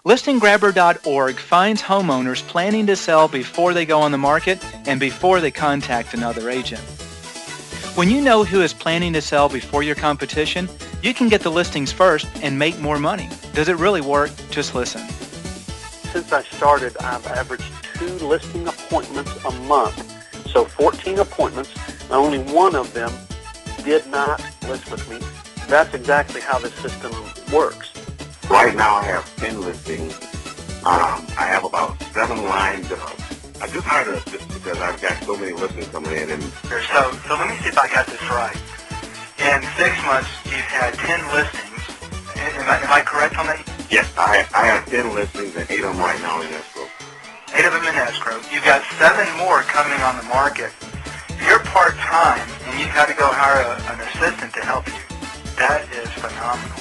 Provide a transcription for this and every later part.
ListingGrabber.org finds homeowners planning to sell before they go on the market and before they contact another agent. When you know who is planning to sell before your competition, you can get the listings first and make more money. Does it really work? Just listen. Since I started, I've averaged 2 listing appointments a month. So 14 appointments, and only one of them did not list with me. That's exactly how this system works. Right now I have 10 listings. I have about 7 lined up. I just hired an assistant because I've got so many listings coming in. So let me see if I got this right. In 6 months, you've had 10 listings. Am I correct on that? Yes, I have 10 listings and 8 of them right now in escrow. 8 of them in escrow. You've got 7 more coming on the market. You're part-time, and you've had to go hire an assistant to help you. That is phenomenal.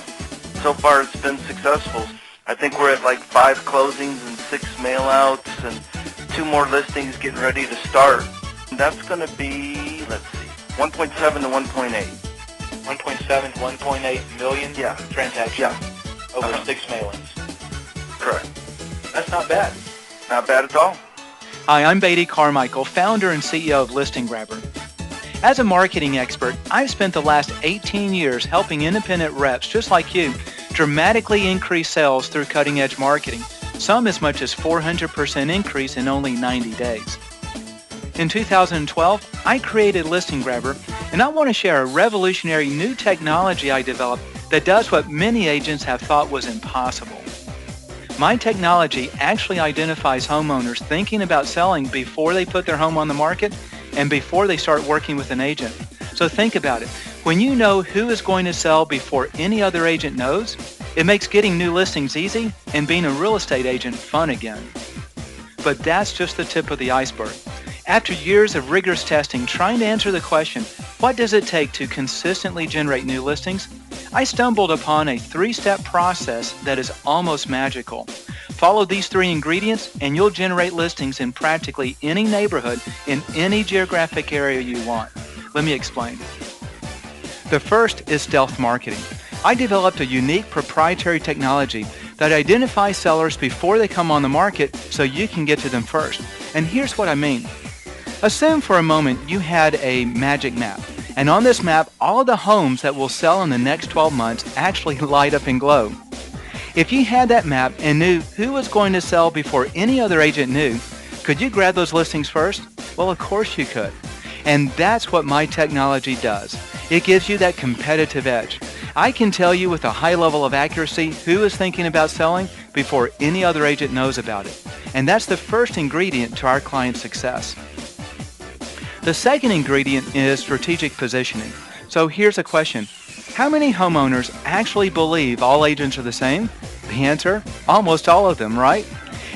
So far it's been successful. I think we're at like 5 closings and 6 mail-outs and 2 more listings getting ready to start. And that's going to be, let's see, 1.7 to 1.8. 1.7 to 1.8 million transactions over 6 mailings. Correct. That's not bad. Not bad at all. Hi, I'm Beatty Carmichael, founder and CEO of Listing Grabber. As a marketing expert, I've spent the last 18 years helping independent reps just like you dramatically increase sales through cutting-edge marketing, some as much as 400% increase in only 90 days. In 2012, I created Listing Grabber, and I want to share a revolutionary new technology I developed that does what many agents have thought was impossible. My technology actually identifies homeowners thinking about selling before they put their home on the market and before they start working with an agent. So think about it. When you know who is going to sell before any other agent knows, it makes getting new listings easy and being a real estate agent fun again. But that's just the tip of the iceberg. After years of rigorous testing trying to answer the question, what does it take to consistently generate new listings? I stumbled upon a 3-step process that is almost magical. Follow these 3 ingredients and you'll generate listings in practically any neighborhood in any geographic area you want. Let me explain. The first is stealth marketing. I developed a unique proprietary technology that identifies sellers before they come on the market so you can get to them first. And here's what I mean. Assume for a moment you had a magic map. And on this map, all of the homes that will sell in the next 12 months actually light up and glow. If you had that map and knew who was going to sell before any other agent knew, could you grab those listings first? Well, of course you could. And that's what my technology does. It gives you that competitive edge. I can tell you with a high level of accuracy who is thinking about selling before any other agent knows about it. And that's the first ingredient to our client's success. The second ingredient is strategic positioning. So here's a question. How many homeowners actually believe all agents are the same? The answer, almost all of them, right?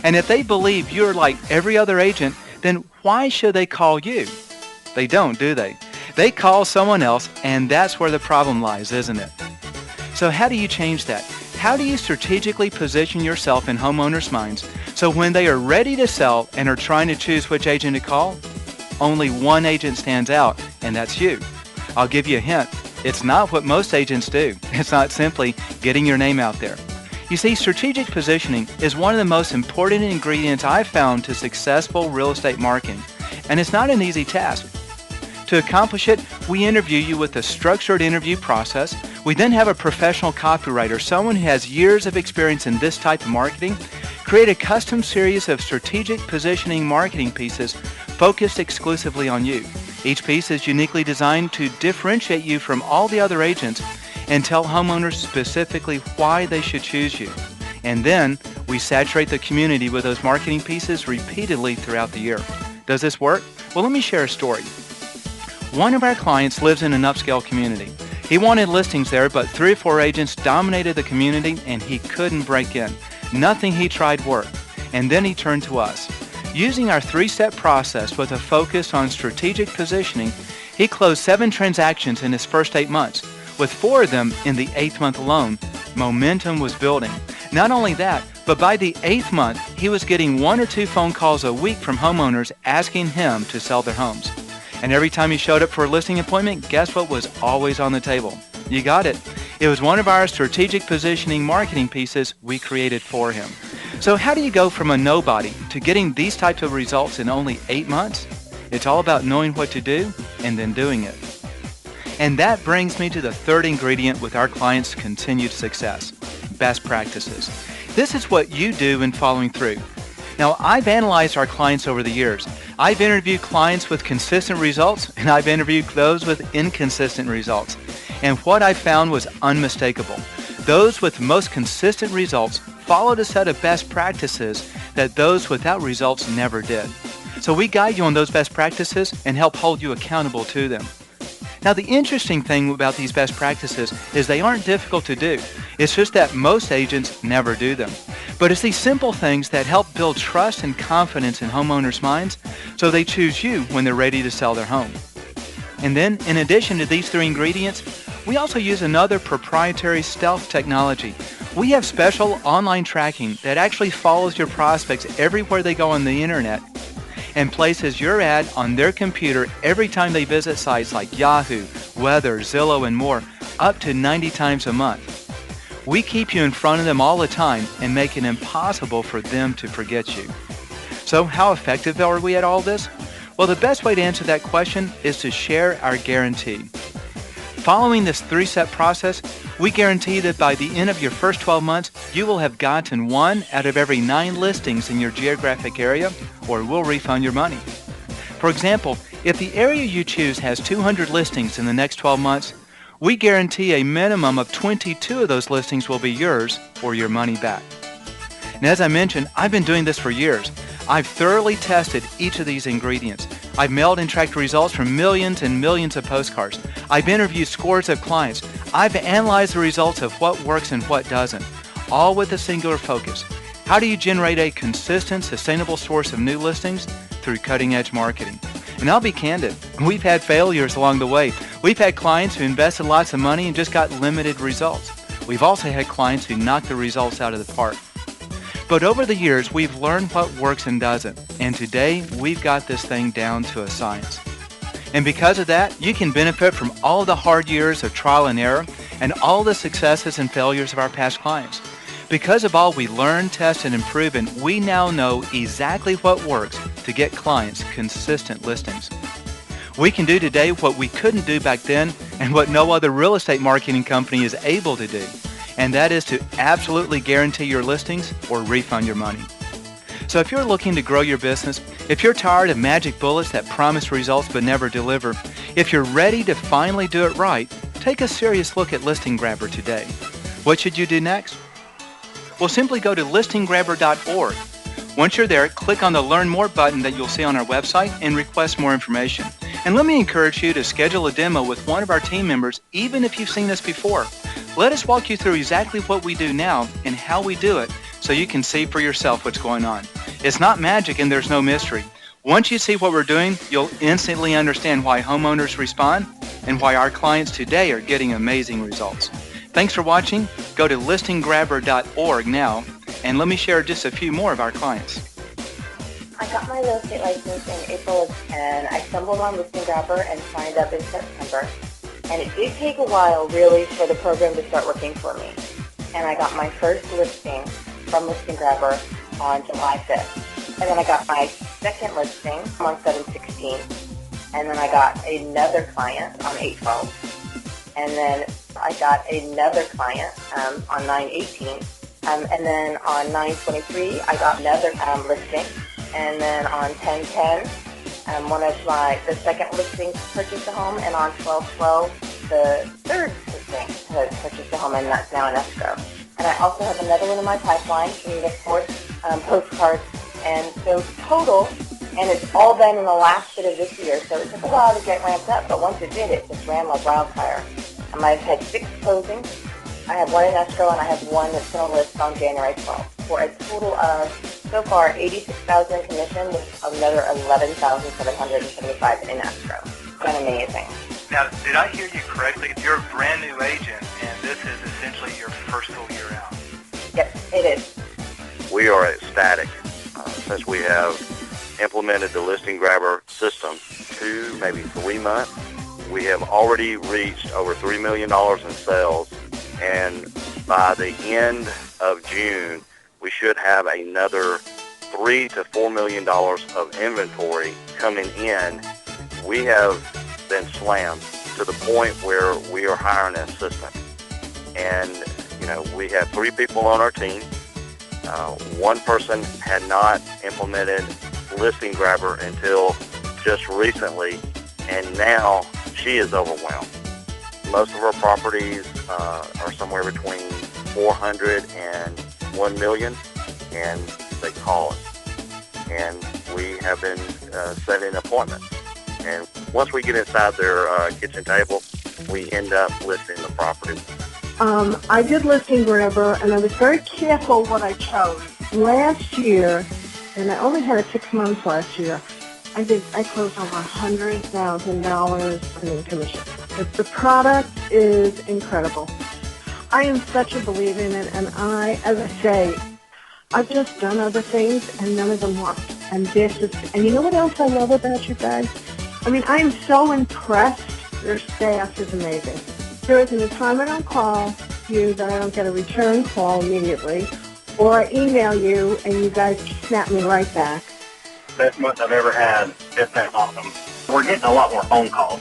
And if they believe you're like every other agent, then why should they call you? They don't, do they? They call someone else, and that's where the problem lies, isn't it? So how do you change that? How do you strategically position yourself in homeowners' minds so when they are ready to sell and are trying to choose which agent to call, only one agent stands out, and that's you? I'll give you a hint. It's not what most agents do. It's not simply getting your name out there. You see, strategic positioning is one of the most important ingredients I've found to successful real estate marketing, and it's not an easy task. To accomplish it, we interview you with a structured interview process. We then have a professional copywriter, someone who has years of experience in this type of marketing, create a custom series of strategic positioning marketing pieces focused exclusively on you. Each piece is uniquely designed to differentiate you from all the other agents and tell homeowners specifically why they should choose you. And then we saturate the community with those marketing pieces repeatedly throughout the year. Does this work? Well, let me share a story. One of our clients lives in an upscale community. He wanted listings there, but 3 or 4 agents dominated the community and he couldn't break in. Nothing he tried worked. And then he turned to us. Using our 3-step process with a focus on strategic positioning, he closed 7 transactions in his first 8 months. With 4 of them in the 8th month alone, momentum was building. Not only that, but by the 8th month, he was getting 1 or 2 phone calls a week from homeowners asking him to sell their homes. And every time he showed up for a listing appointment, guess what was always on the table? You got it. It was one of our strategic positioning marketing pieces we created for him. So how do you go from a nobody to getting these types of results in only 8 months? It's all about knowing what to do and then doing it. And that brings me to the third ingredient with our clients' continued success, best practices. This is what you do in following through. Now, I've analyzed our clients over the years. I've interviewed clients with consistent results, and I've interviewed those with inconsistent results. And what I found was unmistakable. Those with the most consistent results followed a set of best practices that those without results never did. So we guide you on those best practices and help hold you accountable to them. Now, the interesting thing about these best practices is they aren't difficult to do. It's just that most agents never do them. But it's these simple things that help build trust and confidence in homeowners' minds so they choose you when they're ready to sell their home. And then, in addition to these three ingredients, we also use another proprietary stealth technology. We have special online tracking that actually follows your prospects everywhere they go on the internet and places your ad on their computer every time they visit sites like Yahoo, Weather, Zillow, and more, up to 90 times a month. We keep you in front of them all the time and make it impossible for them to forget you. So how effective are we at all this? Well, the best way to answer that question is to share our guarantee. Following this 3-step process, we guarantee that by the end of your first 12 months, you will have gotten 1 out of every 9 listings in your geographic area, or we'll refund your money. For example, if the area you choose has 200 listings in the next 12 months, we guarantee a minimum of 22 of those listings will be yours or your money back. And as I mentioned, I've been doing this for years. I've thoroughly tested each of these ingredients. I've mailed and tracked results from millions and millions of postcards. I've interviewed scores of clients. I've analyzed the results of what works and what doesn't, all with a singular focus. How do you generate a consistent, sustainable source of new listings? Through cutting-edge marketing. And I'll be candid, we've had failures along the way. We've had clients who invested lots of money and just got limited results. We've also had clients who knocked the results out of the park. But over the years, we've learned what works and doesn't, and today we've got this thing down to a science. And because of that, you can benefit from all the hard years of trial and error and all the successes and failures of our past clients. Because of all we learned, tested, and proven, we now know exactly what works to get clients consistent listings. We can do today what we couldn't do back then and what no other real estate marketing company is able to do. And that is to absolutely guarantee your listings or refund your money. So if you're looking to grow your business, if you're tired of magic bullets that promise results but never deliver, if you're ready to finally do it right, take a serious look at Listing Grabber today. What should you do next? Well, simply go to listinggrabber.org. Once you're there, click on the Learn More button that you'll see on our website and request more information. And let me encourage you to schedule a demo with one of our team members, even if you've seen us before. Let us walk you through exactly what we do now and how we do it so you can see for yourself what's going on. It's not magic and there's no mystery. Once you see what we're doing, you'll instantly understand why homeowners respond and why our clients today are getting amazing results. Thanks for watching. Go to listinggrabber.org now, and let me share just a few more of our clients. I got my real estate license in April, and I stumbled on Listing Grabber and signed up in September. And it did take a while, really, for the program to start working for me. And I got my first listing from Listing Grabber on July 5th. And then I got my second listing on 7/16. And then I got another client on 8/12. And then I got another client on 9/18. And then on 9/23, I got another listing. And then on 10/10, the second listing purchased a home. And on 12/12, the third listing has purchased a home, and that's now in escrow. And I also have another one in my pipeline, and the fourth postcard. And so total, and it's all done in the last bit of this year, so it took a while to get ramped up, but once it did, it just ran like wildfire. I've had 6 closings. I have 1 in escrow, and I have 1 that's going to list on January 12th, for a total of, so far, $86,000 in commission with another $11,775 in escrow. It's been amazing. Now, did I hear you correctly? You're a brand new agent, and this is essentially your first full year out. Yes, it is. We are ecstatic since we have implemented the Listing Grabber system 2, maybe 3 months. We have already reached over $3 million in sales, and by the end of June, we should have another $3 to $4 million of inventory coming in. We have been slammed to the point where we are hiring an assistant. And, we have 3 people on our team. One person had not implemented Listing Grabber until just recently, and now she is overwhelmed. Most of our properties are somewhere between 400 and 1 million, and they call us. And we have been setting appointments. And once we get inside their kitchen table, we end up listing the property. I did Listing Grabber, and I was very careful what I chose. Last year, and I only had it 6 months last year, I closed over $100,000 in commission. The product is incredible. I am such a believer in it, and as I say, I've just done other things, and none of them worked. And you know what else I love about you guys? I mean, I am so impressed. Your staff is amazing. There isn't a time I don't call you that I don't get a return call immediately, or I email you and you guys snap me right back. Best month I've ever had. It's been awesome. We're getting a lot more phone calls.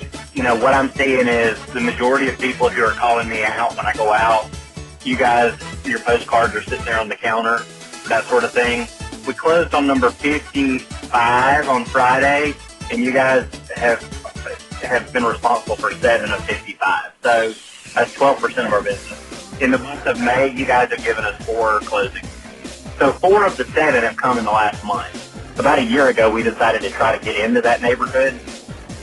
What I'm seeing is the majority of people who are calling me out when I go out, you guys, your postcards are sitting there on the counter, that sort of thing. We closed on number 55 on Friday, and you guys have been responsible for 7 of 55. So that's 12% of our business. In the month of May, you guys have given us 4 closings. So 4 of the 7 have come in the last month. About a year ago, we decided to try to get into that neighborhood,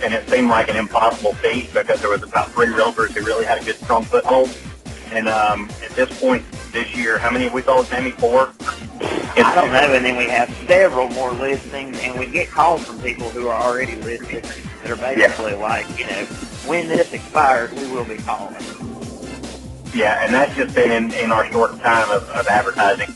and it seemed like an impossible feat because there was about 3 realtors who really had a good, strong foothold. And at this point this year, how many have we sold, Sammy? 4? I don't know, and then we have several more listings, and we get calls from people who are already listed that are basically like, when this expires, we will be calling. Yeah, and that's just been in our short time of advertising.